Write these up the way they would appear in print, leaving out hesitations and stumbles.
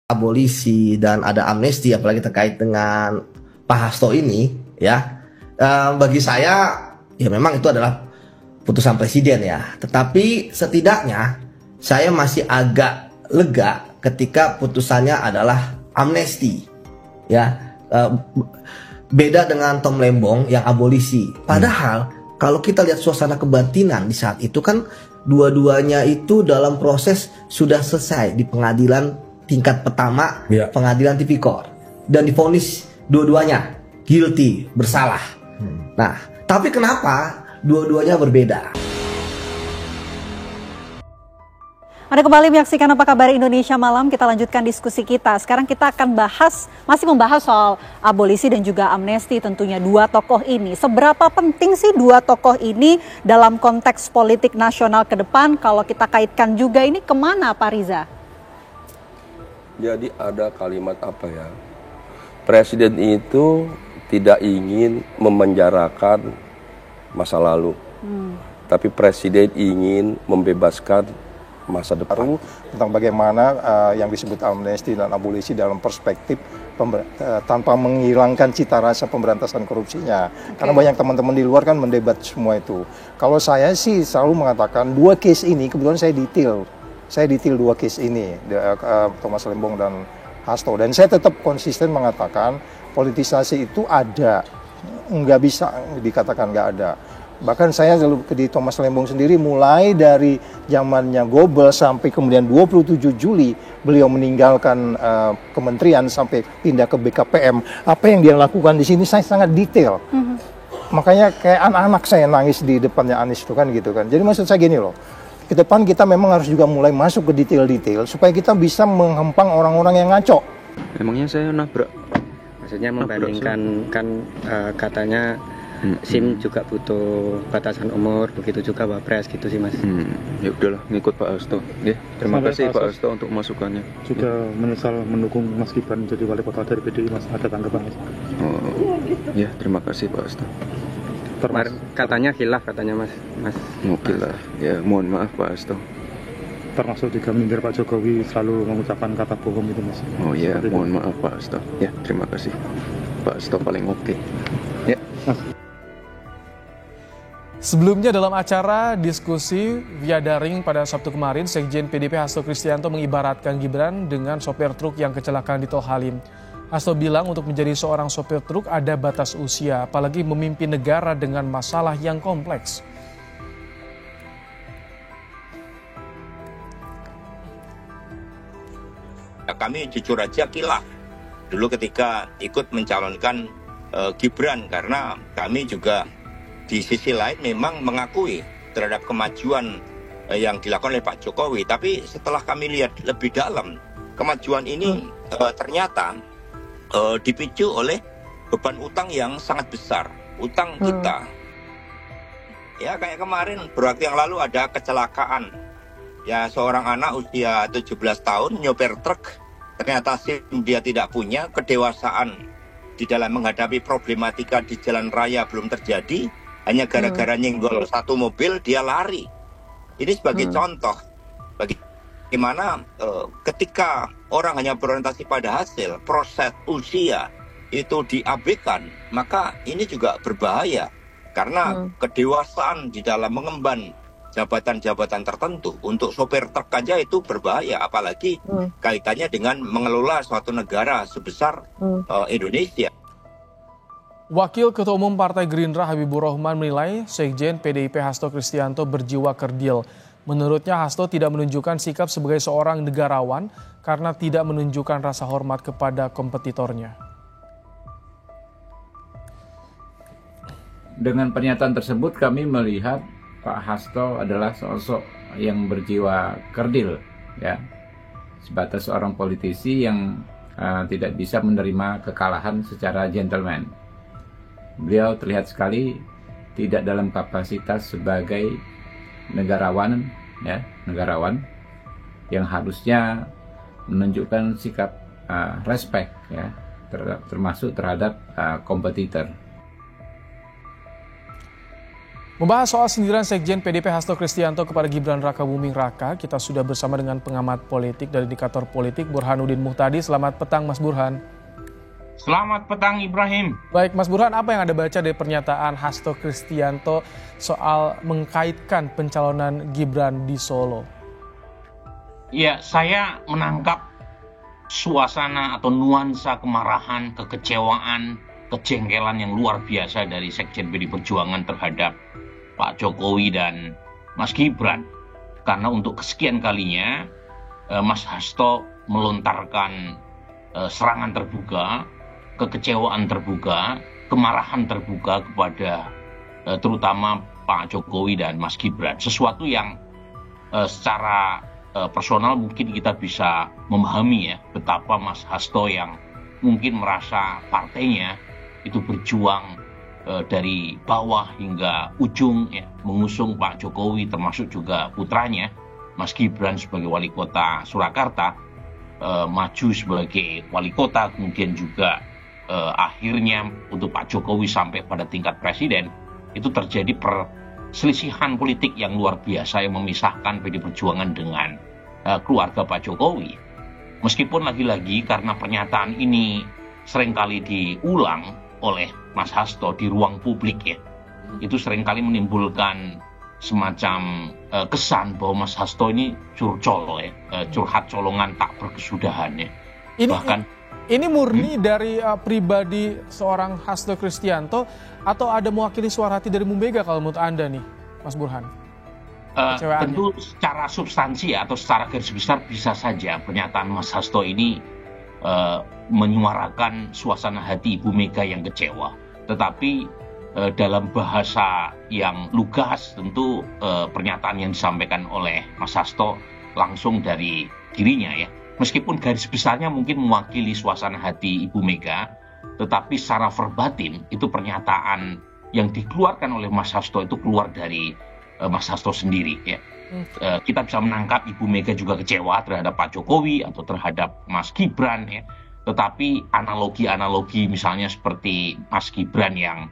abolisi dan ada amnesti, apalagi terkait dengan Pak Hasto ini, ya, bagi saya ya memang itu adalah putusan presiden ya. Tetapi setidaknya saya masih agak lega ketika putusannya adalah amnesti, ya. Beda dengan Tom Lembong yang abolisi. Padahal kalau kita lihat suasana kebatinan di saat itu kan dua-duanya itu dalam proses sudah selesai di pengadilan tingkat pertama, pengadilan tipikor, dan divonis dua-duanya guilty, bersalah. Nah, tapi kenapa dua-duanya berbeda? Anda kembali menyaksikan Apa Kabar Indonesia Malam. Kita lanjutkan diskusi kita. Sekarang kita akan masih membahas soal abolisi dan juga amnesti tentunya dua tokoh ini. Seberapa penting sih dua tokoh ini dalam konteks politik nasional ke depan? Kalau kita kaitkan juga ini kemana Pak Riza? Jadi ada kalimat apa ya? Presiden itu tidak ingin memenjarakan masa lalu. Tapi presiden ingin membebaskan masa depan. Tentang bagaimana yang disebut amnesti dan abolisi dalam perspektif tanpa menghilangkan cita rasa pemberantasan korupsinya. Karena banyak teman-teman di luar kan mendebat semua itu. Kalau saya sih selalu mengatakan dua case ini, kebetulan saya detail dua case ini, Thomas Lembong dan Hasto. Dan saya tetap konsisten mengatakan politisasi itu ada, nggak bisa dikatakan nggak ada. Bahkan saya di Thomas Lembong sendiri mulai dari zamannya Gobel sampai kemudian 27 Juli beliau meninggalkan kementerian sampai pindah ke BKPM. Apa yang dia lakukan di sini saya sangat detail. Makanya kayak anak-anak saya nangis di depannya Anies itu kan gitu kan. Jadi maksud saya gini loh. Ke depan kita memang harus juga mulai masuk ke detail-detail supaya kita bisa menghempang orang-orang yang ngaco. Emangnya saya nabrak? Maksudnya membandingkan kan katanya SIM juga butuh batasan umur, begitu juga Wapres gitu sih Mas. Ya udahlah, ngikut Pak Hasto. Ya, terima kasih Pak Hasto untuk masukannya. Juga menyesal mendukung Mas Gibran jadi wali kota dari PDI, Mas. Ada tanggapan Mas? Oh, ya terima kasih Pak Hasto. Katanya khilaf katanya Mas. Oke lah, ya mohon maaf Pak Hasto. Termasuk juga menyindir Pak Jokowi selalu mengucapkan kata bohong itu Mas. Oh iya, mohon maaf Pak Hasto. Ya terima kasih. Pak Hasto paling oke. Ya. Sebelumnya dalam acara diskusi via daring pada Sabtu kemarin, Sekjen PDIP Hasto Kristianto mengibaratkan Gibran dengan sopir truk yang kecelakaan di Tol Halim. Hasto bilang untuk menjadi seorang sopir truk ada batas usia, apalagi memimpin negara dengan masalah yang kompleks. Kami jujur aja kilaf dulu ketika ikut mencalonkan Gibran, karena kami juga di sisi lain memang mengakui terhadap kemajuan yang dilakukan oleh Pak Jokowi. Tapi setelah kami lihat lebih dalam, kemajuan ini ternyata dipicu oleh beban utang yang sangat besar. Utang kita. Ya kayak kemarin, beberapa waktu yang lalu ada kecelakaan. Ya seorang anak usia 17 tahun nyopir truk. Ternyata SIM dia tidak punya, kedewasaan di dalam menghadapi problematika di jalan raya belum terjadi. Hanya gara-gara nyenggol satu mobil, dia lari. Ini sebagai contoh bagaimana ketika orang hanya berorientasi pada hasil, proses usia itu diabaikan, maka ini juga berbahaya. Karena kedewasaan di dalam mengemban jabatan-jabatan tertentu untuk sopir truk aja itu berbahaya. Apalagi kaitannya dengan mengelola suatu negara sebesar Indonesia. Wakil Ketua Umum Partai Gerindra Habibur Rahman menilai Sekjen PDIP Hasto Kristianto berjiwa kerdil. Menurutnya Hasto tidak menunjukkan sikap sebagai seorang negarawan karena tidak menunjukkan rasa hormat kepada kompetitornya. Dengan pernyataan tersebut kami melihat Pak Hasto adalah sosok yang berjiwa kerdil, ya, sebatas seorang politisi yang tidak bisa menerima kekalahan secara gentleman. Beliau terlihat sekali tidak dalam kapasitas sebagai negarawan, ya, negarawan yang harusnya menunjukkan sikap respect, ya, termasuk terhadap kompetitor. Membahas soal sindiran Sekjen PDIP Hasto Kristianto kepada Gibran Rakabuming Raka, kita sudah bersama dengan pengamat politik dari Indikator Politik Burhanuddin Muhtadi. Selamat petang Mas Burhan. Selamat petang Ibrahim. Baik Mas Burhan, apa yang Anda baca dari pernyataan Hasto Kristianto soal mengkaitkan pencalonan Gibran di Solo? Ya, saya menangkap suasana atau nuansa kemarahan, kekecewaan, kejengkelan yang luar biasa dari Sekjen PDI Perjuangan terhadap Pak Jokowi dan Mas Gibran. Karena untuk kesekian kalinya Mas Hasto melontarkan serangan terbuka, kekecewaan terbuka, kemarahan terbuka kepada terutama Pak Jokowi dan Mas Gibran. Sesuatu yang secara personal mungkin kita bisa memahami ya betapa Mas Hasto yang mungkin merasa partainya itu berjuang dari bawah hingga ujung ya, mengusung Pak Jokowi termasuk juga putranya Mas Gibran sebagai wali kota Surakarta, maju sebagai wali kota, kemudian juga akhirnya untuk Pak Jokowi sampai pada tingkat presiden. Itu terjadi perselisihan politik yang luar biasa yang memisahkan PDI Perjuangan dengan keluarga Pak Jokowi. Meskipun lagi-lagi karena pernyataan ini seringkali diulang oleh Mas Hasto di ruang publik ya, itu seringkali menimbulkan semacam kesan bahwa Mas Hasto ini curcol ya, curhat colongan tak berkesudahan ya. Ini murni dari pribadi seorang Hasto Kristianto atau ada mewakili suara hati dari Bu Mega kalau menurut Anda nih, Mas Burhan? Tentu secara substansi atau secara garis besar bisa saja pernyataan Mas Hasto ini menyuarakan suasana hati Ibu Mega yang kecewa. Tetapi dalam bahasa yang lugas tentu pernyataan yang disampaikan oleh Mas Hasto langsung dari dirinya ya. Meskipun garis besarnya mungkin mewakili suasana hati Ibu Mega, tetapi secara verbatim itu pernyataan yang dikeluarkan oleh Mas Hasto itu keluar dari Mas Hasto sendiri ya. Kita bisa menangkap Ibu Mega juga kecewa terhadap Pak Jokowi atau terhadap Mas Gibran ya. Tetapi analogi-analogi misalnya seperti Mas Gibran yang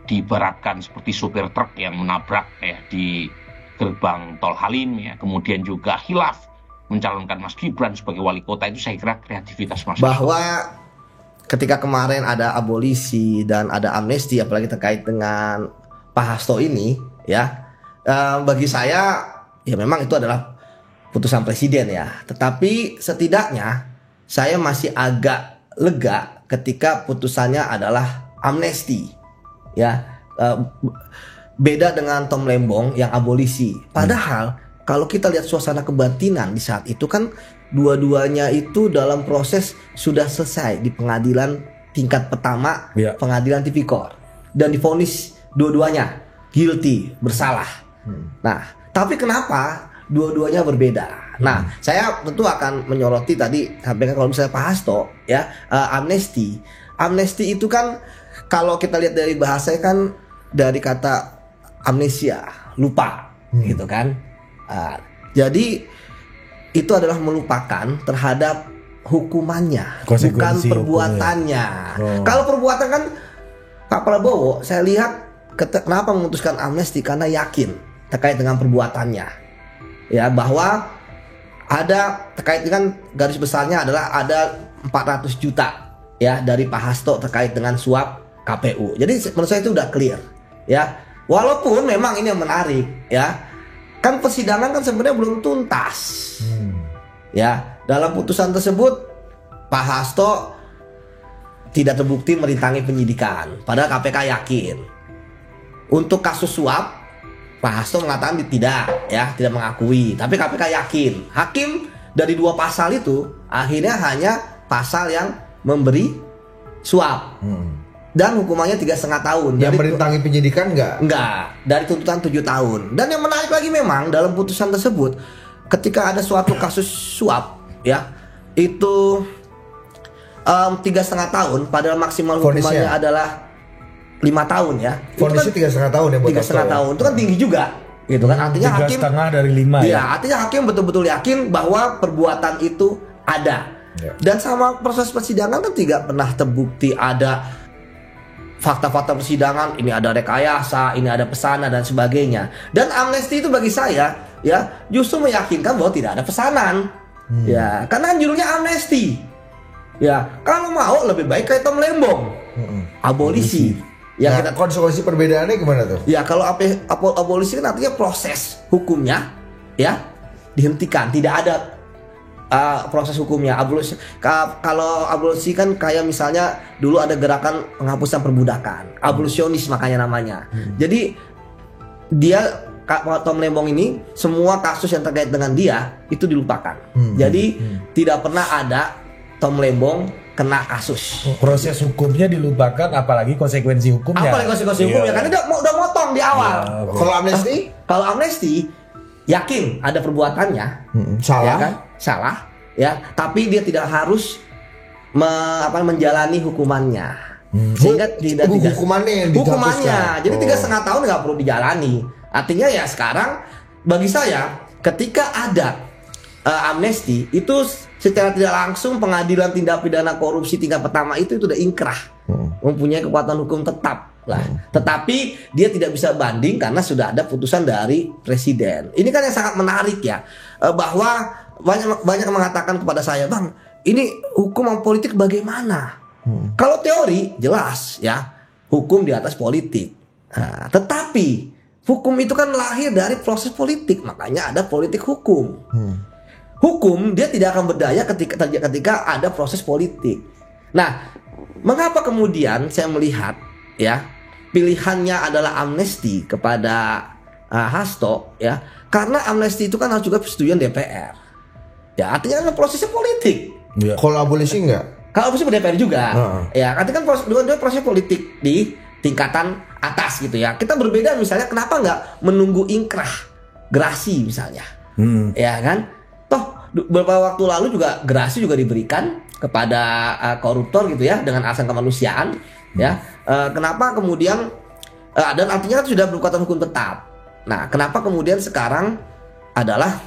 diibaratkan seperti supir truk yang menabrak ya di gerbang Tol Halim ya, kemudian juga khilaf mencalonkan Mas Gibran sebagai wali kota, itu saya kira kreativitas Mas bahwa ketika kemarin ada abolisi dan ada amnesti apalagi terkait dengan Pak Hasto ini ya, bagi saya ya memang itu adalah putusan presiden ya, tetapi setidaknya saya masih agak lega ketika putusannya adalah amnesti ya, beda dengan Tom Lembong yang abolisi. Padahal kalau kita lihat suasana kebatinan di saat itu kan dua-duanya itu dalam proses sudah selesai di pengadilan tingkat pertama, pengadilan tipikor, dan divonis dua-duanya guilty, bersalah. Nah, tapi kenapa dua-duanya berbeda? Nah, saya tentu akan menyoroti tadi sampaikan kalau misalnya Pak Hasto ya, amnesti itu kan kalau kita lihat dari bahasanya kan dari kata amnesia, lupa gitu kan. Jadi itu adalah melupakan terhadap hukumannya, bukan perbuatannya. Kalau perbuatan kan Pak Prabowo saya lihat kenapa memutuskan amnesti karena yakin terkait dengan perbuatannya ya, bahwa ada terkait dengan garis besarnya adalah ada 400 juta ya dari Pak Hasto terkait dengan suap KPU. Jadi menurut saya itu udah clear ya. Walaupun memang ini yang menarik ya, kan persidangan kan sebenarnya belum tuntas ya. Dalam putusan tersebut Pak Hasto tidak terbukti merintangi penyidikan, padahal KPK yakin. Untuk kasus suap Pak Hasto mengatakan tidak mengakui, tapi KPK yakin. Hakim dari dua pasal itu akhirnya hanya pasal yang memberi suap dan hukumannya 3,5 tahun. Yang merintangi penyidikan enggak, dari tuntutan 7 tahun. Dan yang menarik lagi memang dalam putusan tersebut ketika ada suatu kasus suap ya, itu 3,5 tahun, padahal maksimal hukumannya adalah 5 tahun ya. Vonisnya 3,5 tahun ya buat 3,5 tahun. Itu kan tinggi juga gitu kan. Artinya hakim 3,5 dari 5 ya. Artinya hakim betul-betul yakin bahwa perbuatan itu ada. Dan sama proses persidangan kan tidak pernah terbukti ada fakta-fakta persidangan, ini ada rekayasa, ini ada pesanan dan sebagainya. Dan amnesti itu bagi saya ya justru meyakinkan bahwa tidak ada pesanan. Ya, karena kan judulnya amnesti. Ya, kalau mau lebih baik kayak Tom Lembong. Abolisi. Ya, nah, kita konsekuensi perbedaannya gimana tuh? Ya, kalau abolisi kan artinya proses hukumnya ya dihentikan, tidak ada proses hukumnya. Kalau abolisi kan kayak misalnya dulu ada gerakan penghapusan perbudakan, abolisionis makanya namanya. Jadi dia Tom Lembong ini semua kasus yang terkait dengan dia itu dilupakan. Jadi tidak pernah ada Tom Lembong kena kasus. Proses hukumnya dilupakan, apalagi konsekuensi hukumnya. Apalagi konsekuensi hukumnya karena dia udah motong di awal. Kalau amnesti? Kalau amnesti yakin ada perbuatannya, salah, ya kan? Salah, ya. Tapi dia tidak harus menjalani hukumannya, sehingga tidak hukumannya yang dihapuskan. Jadi 3,5 tahun nggak perlu dijalani. Artinya ya sekarang bagi saya ketika ada amnesti itu secara tidak langsung pengadilan tindak pidana korupsi tingkat pertama itu udah inkrah, mempunyai kekuatan hukum tetap. Lah. Tetapi dia tidak bisa banding karena sudah ada putusan dari presiden. Ini kan yang sangat menarik ya, bahwa banyak mengatakan kepada saya, Bang, ini hukum dan politik bagaimana? Kalau teori jelas ya, hukum di atas politik. Nah, tetapi hukum itu kan lahir dari proses politik, makanya ada politik hukum. Hukum dia tidak akan berdaya ketika ada proses politik. Nah, mengapa kemudian saya melihat ya pilihannya adalah amnesti kepada Hasto ya, karena amnesti itu kan harus juga persetujuan DPR. Ya, artinya kan prosesnya politik. Ya. Kalau abolisi enggak? Kalau abolisi DPR juga. Ya, artinya kan proses politik di tingkatan atas gitu ya. Kita berbeda misalnya kenapa nggak menunggu inkrah gerasi misalnya. Ya kan? Toh beberapa waktu lalu juga gerasi juga diberikan kepada koruptor gitu ya dengan alasan kemanusiaan ya. Kenapa kemudian dan artinya kan sudah berkekuatan hukum tetap. Nah, kenapa kemudian sekarang adalah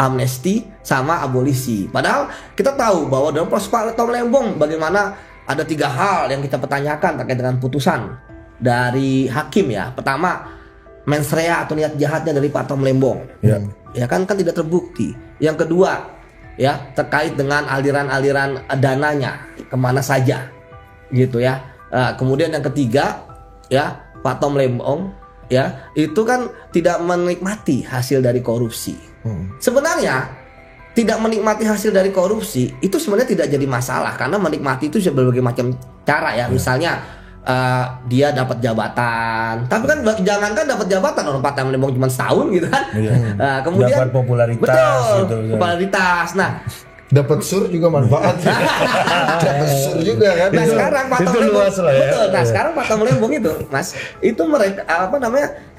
amnesti sama abolisi? Padahal kita tahu bahwa dalam proses Pak Tom Lembong bagaimana ada 3 hal yang kita pertanyakan terkait dengan putusan dari hakim ya. Pertama, mens rea atau niat jahatnya dari Pak Tom Lembong. Ya kan tidak terbukti. Yang kedua, ya terkait dengan aliran-aliran dananya kemana saja, gitu ya. Kemudian yang ketiga, ya Pak Tom Lembong, ya itu kan tidak menikmati hasil dari korupsi. Sebenarnya tidak menikmati hasil dari korupsi itu sebenarnya tidak jadi masalah karena menikmati itu bisa berbagai macam cara ya. Misalnya dia dapat jabatan, tapi kan jangankan dapat jabatan, orang Pak Tom Lembong cuma setahun gitu kan. Kemudian dapat popularitas, betul, gitu, popularitas. Nah, dapat sur juga manfaat. Dapat sur juga kan. Nah, sekarang Pak Tom Lembong, ya. betul. Nah, sekarang Pak Tom Lembong itu, Mas, itu mereka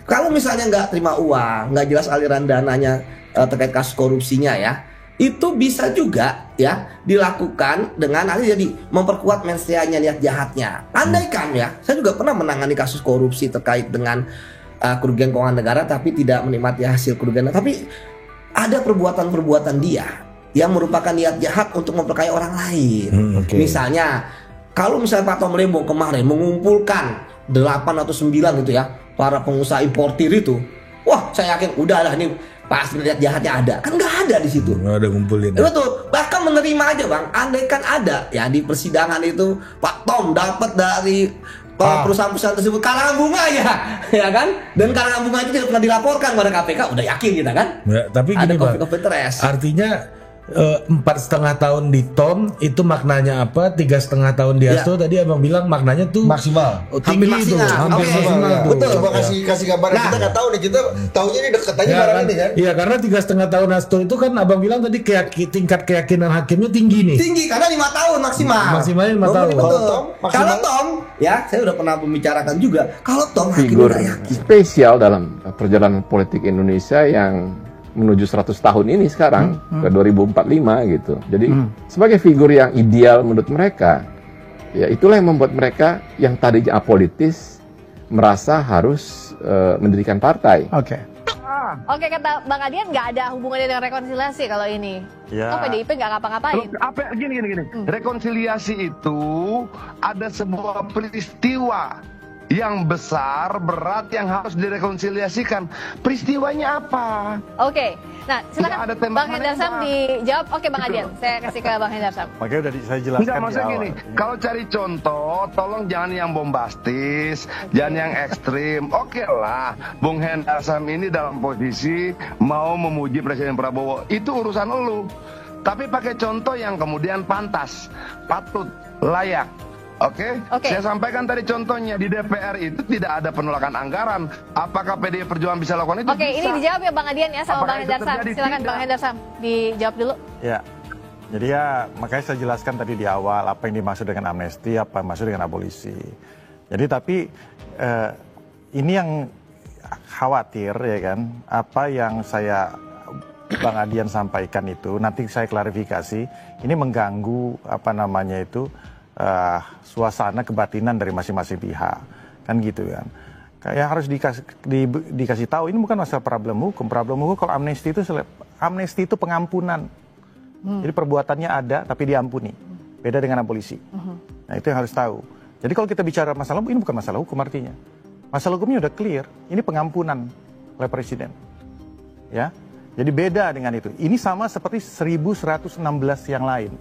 kalau misalnya nggak terima uang, nggak jelas aliran dananya terkait kasus korupsinya ya, itu bisa juga ya dilakukan dengan jadi memperkuat mens rea-nya, niat jahatnya. Andaikan ya, saya juga pernah menangani kasus korupsi terkait dengan kerugian keuangan negara tapi tidak menikmati hasil kerugian, tapi ada perbuatan-perbuatan dia yang merupakan niat jahat untuk memperkaya orang lain. Misalnya kalau misalnya Pak Tom Lembong kemarin mengumpulkan 8 atau 9 gitu ya para pengusaha importir itu, wah saya yakin udahlah ini pasti niat jahatnya ada. Kan nggak ada di situ. Nggak ada ngumpulin. Betul. Bahkan menerima aja Bang. Andaikan ada ya di persidangan itu Pak Tom dapat dari perusahaan-perusahaan tersebut kalangan bunga ya kan? Dan kalangan bunga itu tidak pernah dilaporkan kepada KPK, udah yakin kita kan? Ya, tapi ada gini Bang, konflik of interest. artinya 4,5 tahun di Tom itu maknanya apa? 3,5 tahun di Hasto tadi abang bilang maknanya tuh maksimal, tinggi itu, hampir maksimal tuh. Betul. Coba kasih gambar. Kita nggak tahu nih, kita tahunya ini deket aja barang ini kan? Iya, karena 3,5 tahun Hasto itu kan abang bilang tadi tingkat keyakinan hakimnya tinggi nih. Tinggi karena 5 tahun maksimal. Maksimalnya 5 tahun. Kalau Tom, ya saya udah pernah membicarakan juga. Kalau Tom figur spesial dalam perjalanan politik Indonesia yang menuju 100 tahun ini sekarang ke 2045 gitu. Jadi sebagai figur yang ideal menurut mereka, ya itulah yang membuat mereka yang tadinya apolitis merasa harus mendirikan partai. Oke, kata Bang Adian nggak ada hubungannya dengan rekonsiliasi kalau ini. Ya. Kok PDIP nggak ngapa-ngapain? Gini. Rekonsiliasi itu ada sebuah peristiwa yang besar, berat, yang harus direkonsiliasikan. Peristiwanya apa? Oke, nah silakan Bang Hendarsam dijawab. Oke, Bang Adian, saya kasih ke Bang Hendarsam. Makanya udah saya jelaskan. Enggak, maksudnya gini, kalau cari contoh, tolong jangan yang bombastis, jangan yang ekstrim. Oke lah, Bung Hendarsam ini dalam posisi mau memuji Presiden Prabowo, itu urusan lu. Tapi pakai contoh yang kemudian pantas, patut, layak. Oke, saya sampaikan tadi contohnya di DPR itu tidak ada penolakan anggaran. Apakah PDI Perjuangan bisa lakukan itu? Oke, ini dijawab ya Bang Adian ya sama Bang Hendarsam. Silakan Bang Hendarsam dijawab dulu. Ya, jadi ya makanya saya jelaskan tadi di awal apa yang dimaksud dengan amnesti, apa yang dimaksud dengan abolisi. Jadi tapi ini yang khawatir ya kan, apa yang Bang Adian sampaikan itu nanti saya klarifikasi. Ini mengganggu apa namanya itu. Suasana kebatinan dari masing-masing pihak, kan gitu kan. Kayak harus dikasih tahu ini bukan masalah problem hukum kalau amnesti itu pengampunan. Jadi perbuatannya ada tapi diampuni. Beda dengan abolisi. Nah itu yang harus tahu. Jadi kalau kita bicara masalah ini bukan masalah hukum artinya. Masalah hukumnya udah clear. Ini pengampunan oleh presiden. Ya. Jadi beda dengan itu. Ini sama seperti 1116 yang lain.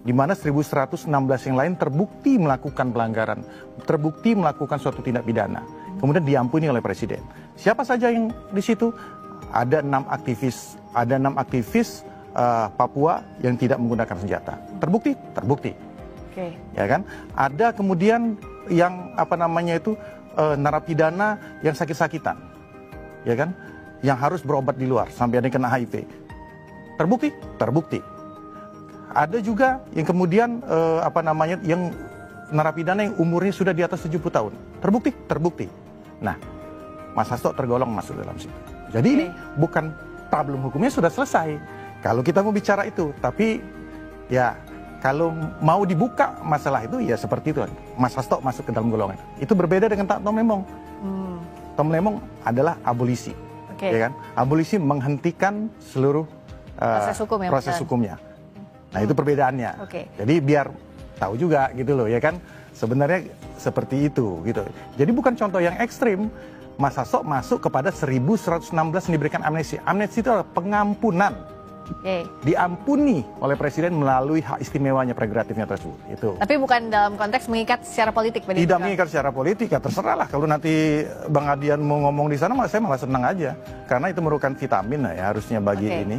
Di mana 1116 yang lain terbukti melakukan pelanggaran, terbukti melakukan suatu tindak pidana, kemudian diampuni oleh presiden. Siapa saja yang di situ? Ada 6 aktivis Papua yang tidak menggunakan senjata. Terbukti? Terbukti. Oke. Ya kan? Ada kemudian yang narapidana yang sakit-sakitan, ya kan? Yang harus berobat di luar sampai ada yang kena HIV. Terbukti? Terbukti. Ada juga yang kemudian yang narapidana yang umurnya sudah di atas 70 tahun. Terbukti? Terbukti. Nah, Mas Hasto tergolong masuk dalam situ. Jadi ini bukan problem hukumnya sudah selesai. Kalau kita mau bicara itu, tapi ya kalau mau dibuka masalah itu ya seperti itu. Mas Hasto masuk ke dalam golongan. Itu berbeda dengan Tom Lembong. Tom Lembong adalah abolisi. Ya kan? Abolisi menghentikan seluruh proses hukumnya. Nah itu perbedaannya. Jadi biar tahu juga gitu loh ya kan. Sebenarnya seperti itu gitu. Jadi bukan contoh yang ekstrim. Mas Hasto masuk kepada 1116 yang diberikan amnesti. Amnesti itu adalah pengampunan. Diampuni oleh presiden melalui hak istimewanya prerogatifnya tersebut. Itu. Tapi bukan dalam konteks mengikat secara politik. Tidak mengikat secara politik ya terserah lah. Kalau nanti Bang Adian mau ngomong di sana, saya malah senang aja. Karena itu merupakan vitamin ya harusnya bagi ini.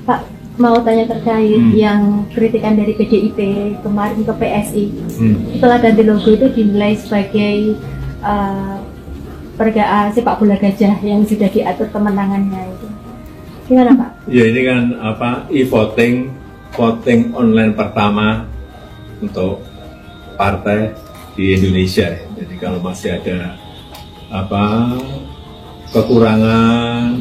Pak, mau tanya terkait yang kritikan dari PDIP kemarin ke PSI. Setelah ganti logo itu dinilai sebagai pergaan sepak bola gajah yang sudah diatur kemenangannya itu. Gimana Pak? Ya ini kan voting online pertama untuk partai di Indonesia. Jadi kalau masih ada kekurangan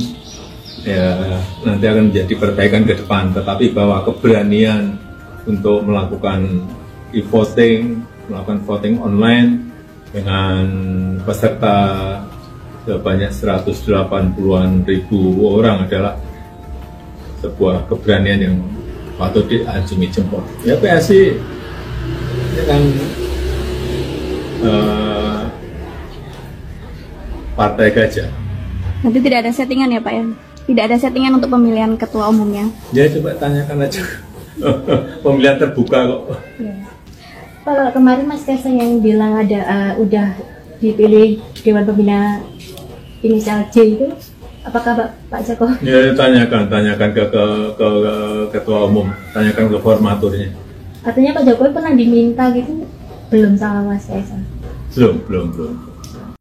ya nanti akan menjadi perbaikan ke depan, tetapi bahwa keberanian untuk melakukan e-voting, melakukan voting online dengan peserta sebanyak 180-an ribu orang adalah sebuah keberanian yang patut diacungi jempol. Ya PSI ini kan partai gajah. Nanti tidak ada settingan ya Pak ya? Tidak ada settingan untuk pemilihan ketua umumnya? Ya coba tanyakan aja. Pemilihan terbuka kok. Ya. Pak, kalau kemarin Mas Kaisang yang bilang ada udah dipilih Dewan Pembina inisial J itu, apakah Pak Jokowi? Ya tanyakan ke ketua umum, tanyakan ke formaturnya. Artinya Pak Jokowi pernah diminta gitu? Belum sama Mas Kaisang? Belum.